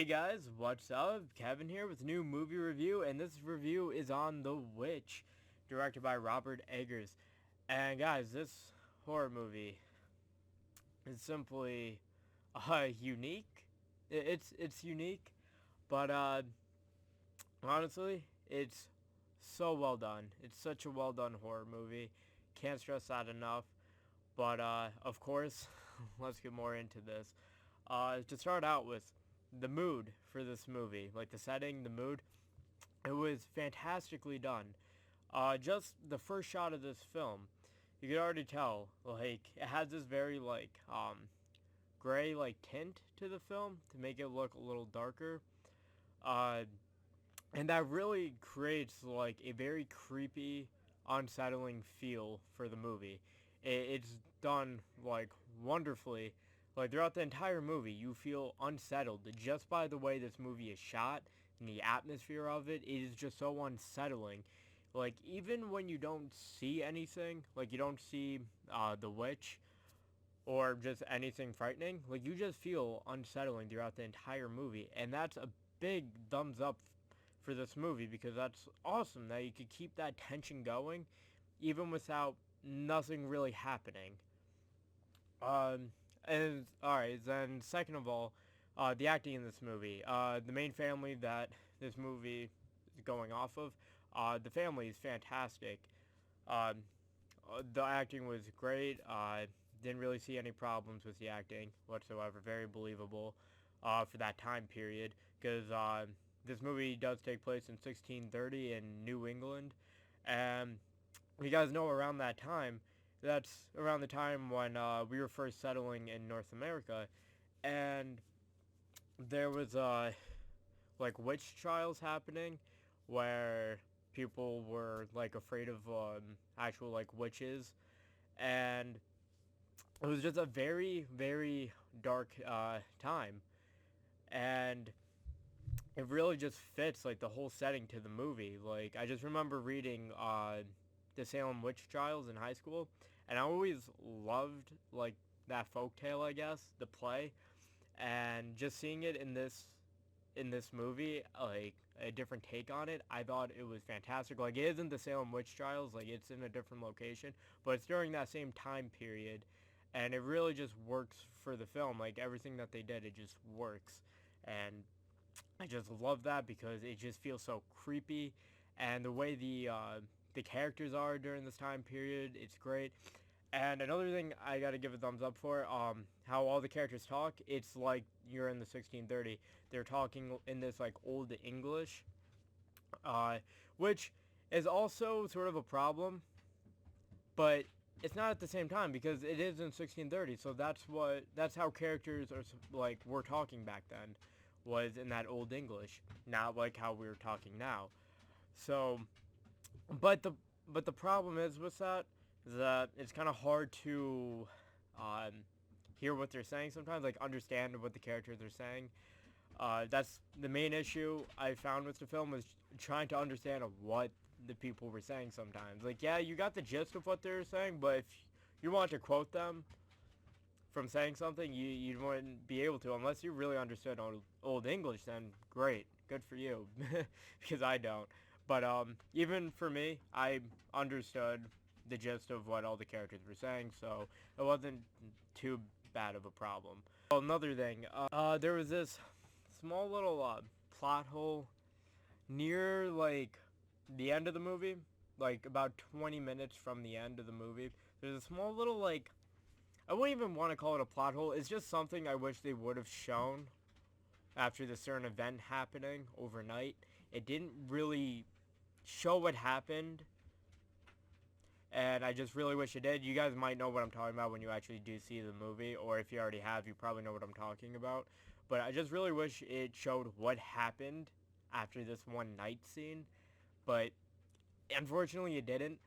Hey guys, what's up? Kevin here with a new movie review, and this review is on The Witch, directed by Robert Eggers. And guys, this horror movie is simply unique. It's unique, but honestly, it's so well done. It's such a well done horror movie. Can't stress that enough. But of course, let's get more into this. To start out with, the mood for this movie, like the setting, the mood, it was fantastically done. Just the first shot of this film, you could already tell, like, it has this very, like, gray, like, tint to the film to make it look a little darker. Uh, and that really creates, like, a very creepy, unsettling feel for the movie. It's done, like, wonderfully. Like, throughout the entire movie, you feel unsettled just by the way this movie is shot and the atmosphere of it. It is just so unsettling. Like, even when you don't see anything, like, you don't see the witch or just anything frightening, like, you just feel unsettling throughout the entire movie. And that's a big thumbs up for this movie, because that's awesome that you could keep that tension going even without nothing really happening. And alright, then second of all, the acting in this movie. The main family that this movie is going off of, the family is fantastic. Um, the acting was great. Didn't really see any problems with the acting whatsoever. Very believable for that time period, because this movie does take place in 1630 in New England. And you guys know, around that time, that's around the time when we were first settling in North America, and there was like witch trials happening, where people were like afraid of actual like witches, and it was just a very very dark time, and it really just fits like the whole setting to the movie. Like, I just remember reading the Salem witch trials in high school, and I always loved like that folk tale, I guess, the play, and just seeing it in this movie, like a different take on it, I thought it was fantastic. Like, it isn't the Salem witch trials, like it's in a different location, but it's during that same time period, and it really just works for the film. Like, everything that they did, it just works, and I just love that because it just feels so creepy, and the way the characters are during this time period, it's great. And another thing I gotta give a thumbs up for, how all the characters talk. It's like you're in the 1630. They're talking in this like old English, uh, which is also sort of a problem, but it's not at the same time because it is in 1630. So that's how characters are like were talking back then, was in that old English, not like how we're talking now. So, but the problem is with that is that it's kind of hard to um, hear what they're saying sometimes, like understand what the characters are saying. That's the main issue I found with the film, was trying to understand what the people were saying sometimes. Like, yeah, you got the gist of what they were saying, but if you want to quote them from saying something, you wouldn't be able to unless you really understood old English. Then great, good for you, because I don't. But even for me, I understood the gist of what all the characters were saying, so it wasn't too bad of a problem. Well, another thing, there was this small little plot hole near like the end of the movie, like about 20 minutes from the end of the movie. There's a small little, like, I wouldn't even want to call it a plot hole. It's just something I wish they would have shown after the certain event happening overnight. It didn't really show what happened, and I just really wish it did. You guys might know what I'm talking about when you actually do see the movie, or if you already have, you probably know what I'm talking about. But I just really wish it showed what happened after this one night scene, but unfortunately it didn't.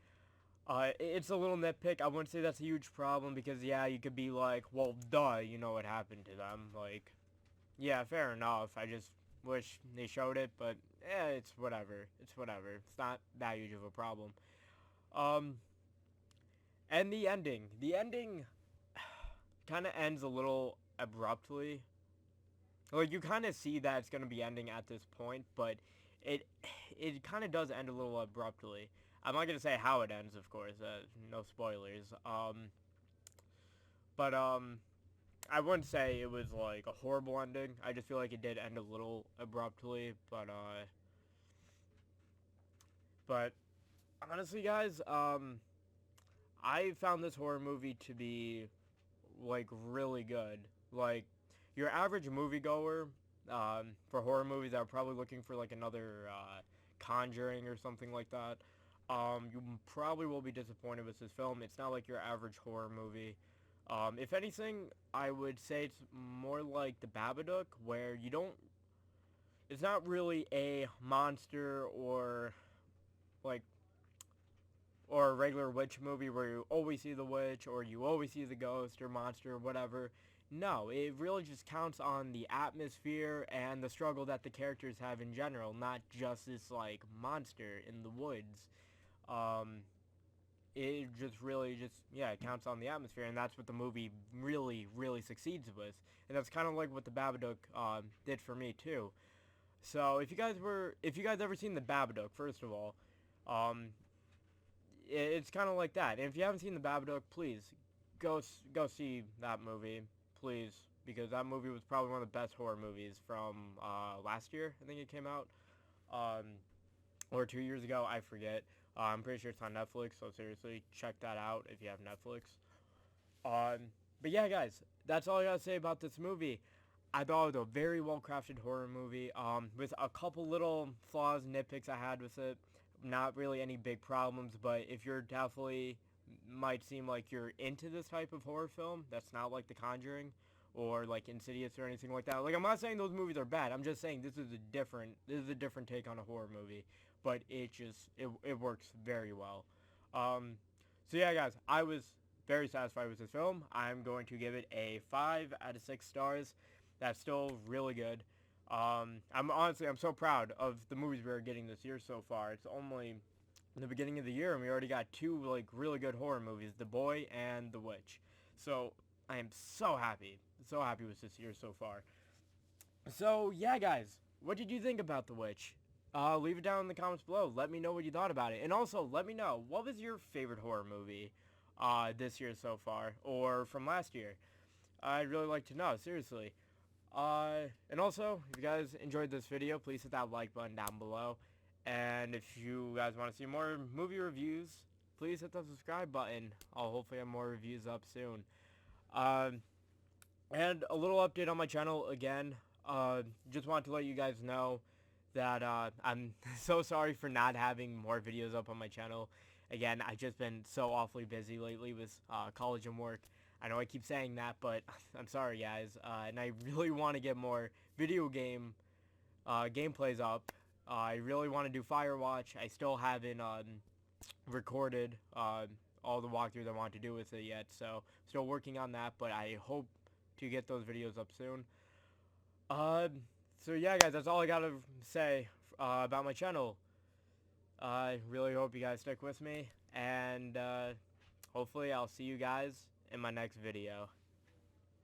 It's a little nitpick. I wouldn't say that's a huge problem, because yeah, you could be like, well, duh, you know what happened to them. Like, yeah, fair enough. I just wish they showed it, but it's whatever. It's whatever. It's not that huge of a problem. Um, and the ending. The ending kind of ends a little abruptly. like you kind of see that it's gonna be ending at this point, but it it kind of does end a little abruptly. I'm not gonna say how it ends, of course. No spoilers. But I wouldn't say it was like a horrible ending. I just feel like it did end a little abruptly. But honestly, guys, I found this horror movie to be like really good. Like your average moviegoer, for horror movies that are probably looking for like another Conjuring or something like that, you probably will be disappointed with this film. It's not like your average horror movie. If anything, I would say it's more like The Babadook, where you don't. It's not really a monster like or a regular witch movie where you always see the witch or you always see the ghost or monster or whatever. No, it really just counts on the atmosphere and the struggle that the characters have in general, not just this like monster in the woods. Um, it just really just yeah, it counts on the atmosphere, and that's what the movie really succeeds with, and that's kind of like what the Babadook did for me too. So if you guys ever seen the Babadook, first of all, um, it's kind of like that. And if you haven't seen the Babadook, please go see that movie, please, because that movie was probably one of the best horror movies from last year. I think it came out, um, or 2 years ago. I forget. I'm pretty sure it's on Netflix. So seriously, check that out if you have Netflix. Um, but yeah, guys, that's all I gotta say about this movie. I thought it was a very well crafted horror movie, with a couple little flaws, nitpicks I had with it. Not really any big problems, but if you're definitely might seem like you're into this type of horror film, that's not like The Conjuring or like Insidious or anything like that. Like I'm not saying those movies are bad. I'm just saying this is a different take on a horror movie, but it works very well. Um, so yeah, guys, I was very satisfied with this film. I'm going to give it a 5 out of 6 stars. That's still really good. I'm so proud of the movies we are getting this year so far. It's only the beginning of the year and we already got two like really good horror movies, The Boy and The Witch. So I am so happy with this year so far. So yeah, guys, what did you think about The Witch? Leave it down in the comments below. Let me know what you thought about it, and also let me know what was your favorite horror movie this year so far, or from last year. I'd really like to know, seriously. And also, if you guys enjoyed this video, please hit that like button down below. And if you guys want to see more movie reviews, please hit the subscribe button. I'll hopefully have more reviews up soon. Um, and a little update on my channel again. Just want to let you guys know that I'm so sorry for not having more videos up on my channel. Again, I've just been so awfully busy lately with college and work. I know I keep saying that, but I'm sorry, guys. And I really want to get more video game gameplays up. I really want to do Firewatch. I still haven't recorded all the walkthroughs I want to do with it yet, so still working on that, but I hope to get those videos up soon. Uh, so yeah, guys, that's all I gotta say about my channel. I really hope you guys stick with me, and hopefully I'll see you guys in my next video.